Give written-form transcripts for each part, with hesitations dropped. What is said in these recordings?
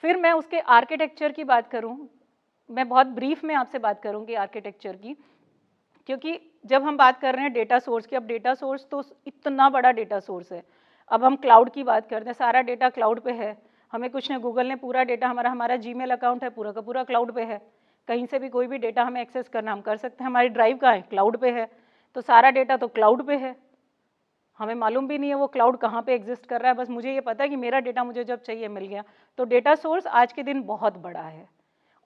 फिर मैं उसके आर्किटेक्चर की बात करूं, मैं बहुत ब्रीफ में आपसे बात करूंगी आर्किटेक्चर की, क्योंकि जब हम बात कर रहे हैं डेटा सोर्स की, अब डेटा सोर्स तो इतना बड़ा डेटा सोर्स है। अब हम क्लाउड की बात करते हैं, सारा डेटा क्लाउड पे है, हमें कुछ नहीं, गूगल ने पूरा डेटा, हमारा जीमेल अकाउंट है पूरा का पूरा क्लाउड पे है, कहीं से भी कोई भी डेटा हमें एक्सेस करना हम कर सकते हैं, हमारी ड्राइव कहाँ है, क्लाउड पे है, तो सारा डेटा तो क्लाउड पे है, हमें मालूम भी नहीं है वो क्लाउड कहाँ पे एग्जिस्ट कर रहा है, बस मुझे ये पता है कि मेरा डेटा मुझे जब चाहिए मिल गया। तो डेटा सोर्स आज के दिन बहुत बड़ा है।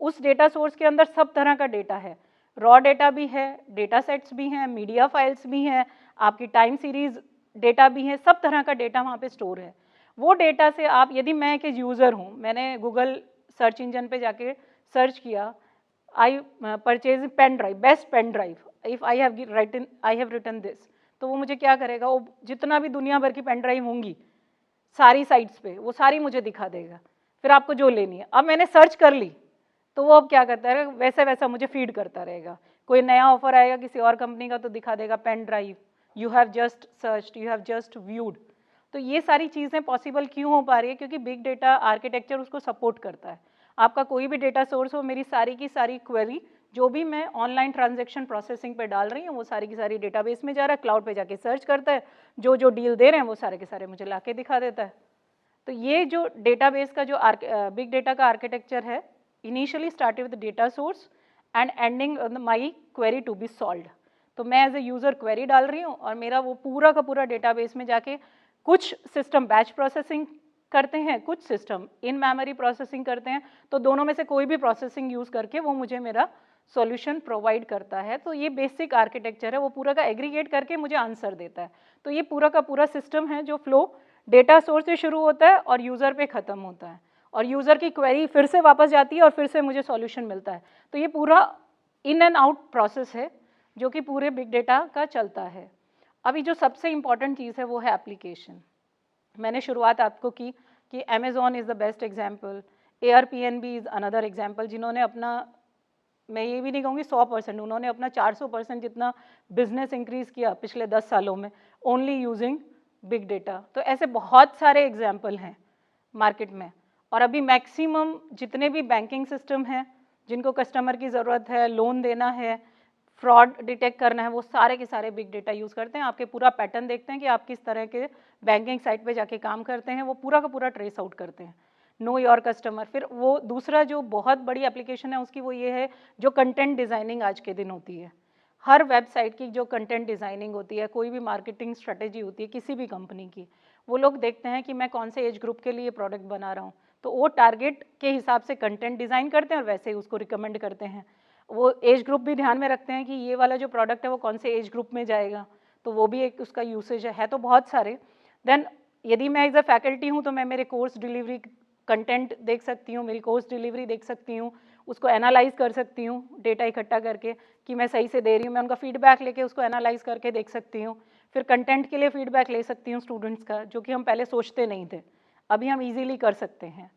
उस डेटा सोर्स के अंदर सब तरह का डेटा है, रॉ डेटा भी है, डेटा सेट्स भी हैं, मीडिया फाइल्स भी हैं, आपकी टाइम सीरीज डेटा भी है, सब तरह का डेटा वहाँ पे स्टोर है। वो डेटा से आप, यदि मैं एक यूज़र हूँ, मैंने गूगल सर्च इंजन पे जाके सर्च किया, I purchase pen drive, best pen drive, if I have written this, तो वो मुझे क्या करेगा, वो जितना भी दुनिया भर की पेन ड्राइव होंगी सारी साइट्स पे, वो सारी मुझे दिखा देगा, फिर आपको जो लेनी है। अब मैंने सर्च कर ली, तो वो अब क्या करता है, वैसा वैसा मुझे फीड करता रहेगा, कोई नया ऑफर आएगा किसी और कंपनी का तो दिखा देगा pen drive, you have just searched, you have just viewed. तो ये सारी चीज़ें पॉसिबल क्यों हो पा रही है, क्योंकि बिग डेटा आर्किटेक्चर उसको सपोर्ट करता है। आपका कोई भी डेटा सोर्स हो, मेरी सारी की सारी क्वेरी जो भी मैं ऑनलाइन ट्रांजैक्शन प्रोसेसिंग पे डाल रही हूँ, वो सारी की सारी डेटाबेस में जा रहा है, क्लाउड पे जाके सर्च करता है, जो जो डील दे रहे हैं वो सारे के सारे मुझे ला के दिखा देता है। तो ये जो डेटाबेस का जो बिग डेटा का आर्किटेक्चर है, initially started with data source and ending my query to be solved. तो मैं एज ए यूज़र क्वेरी डाल रही हूँ और मेरा वो पूरा का पूरा डेटाबेस में जाके, कुछ सिस्टम बैच प्रोसेसिंग करते हैं, कुछ सिस्टम इन मेमोरी प्रोसेसिंग करते हैं, तो दोनों में से कोई भी प्रोसेसिंग यूज़ करके वो मुझे मेरा सॉल्यूशन प्रोवाइड करता है। तो ये बेसिक आर्किटेक्चर है, वो पूरा का एग्रीगेट करके मुझे आंसर देता है। तो ये पूरा का पूरा सिस्टम है जो फ्लो डेटा सोर्स से शुरू होता है और यूज़र पे ख़त्म होता है, और यूज़र की क्वेरी फिर से वापस जाती है और फिर से मुझे सॉल्यूशन मिलता है। तो ये पूरा इन एंड आउट प्रोसेस है जो कि पूरे बिग डेटा का चलता है। अभी जो सबसे इम्पॉर्टेंट चीज़ है वो है एप्लीकेशन। मैंने शुरुआत आपको की कि Amazon is the best example, Airbnb is another example, जिन्होंने अपना, मैं ये भी नहीं कहूँगी 100%, उन्होंने अपना 400% जितना बिजनेस इंक्रीज़ किया पिछले 10 सालों में, ओनली यूजिंग बिग डेटा। तो ऐसे बहुत सारे एग्जाम्पल हैं मार्केट में। और अभी मैक्सिमम जितने भी बैंकिंग सिस्टम हैं, जिनको कस्टमर की ज़रूरत है, लोन देना है, फ्रॉड डिटेक्ट करना है, वो सारे के सारे बिग डेटा यूज़ करते हैं। आपके पूरा पैटर्न देखते हैं कि आप किस तरह के बैंकिंग साइट पे जाके काम करते हैं, वो पूरा का पूरा ट्रेस आउट करते हैं। Know your customer. फिर वो दूसरा जो बहुत बड़ी एप्लीकेशन है उसकी, वो ये है जो कंटेंट डिज़ाइनिंग आज के दिन होती है। हर वेबसाइट की जो कंटेंट डिज़ाइनिंग होती है, कोई भी मार्केटिंग स्ट्रेटेजी होती है किसी भी कंपनी की, वो लोग देखते हैं कि मैं कौन से एज ग्रुप के लिए प्रोडक्ट बना रहा हूँ, तो वो टारगेट के हिसाब से कंटेंट डिज़ाइन करते हैं और वैसे ही उसको रिकमेंड करते हैं। वो एज ग्रुप भी ध्यान में रखते हैं कि ये वाला जो प्रोडक्ट है वो कौन से एज ग्रुप में जाएगा, तो वो भी एक उसका यूसेज है तो बहुत सारे। देन यदि मैं एज अ फैकल्टी हूँ तो मैं मेरे कोर्स डिलीवरी कंटेंट देख सकती हूँ, मेरी कोर्स डिलीवरी देख सकती हूँ, उसको एनालाइज कर सकती हूँ डेटा इकट्ठा करके कि मैं सही से दे रही हूँ, मैं उनका फीडबैक लेके उसको एनालाइज करके देख सकती हूँ। फिर कंटेंट के लिए फीडबैक ले सकती हूँ स्टूडेंट्स का, जो कि हम पहले सोचते नहीं थे, अभी हम इजीली कर सकते हैं।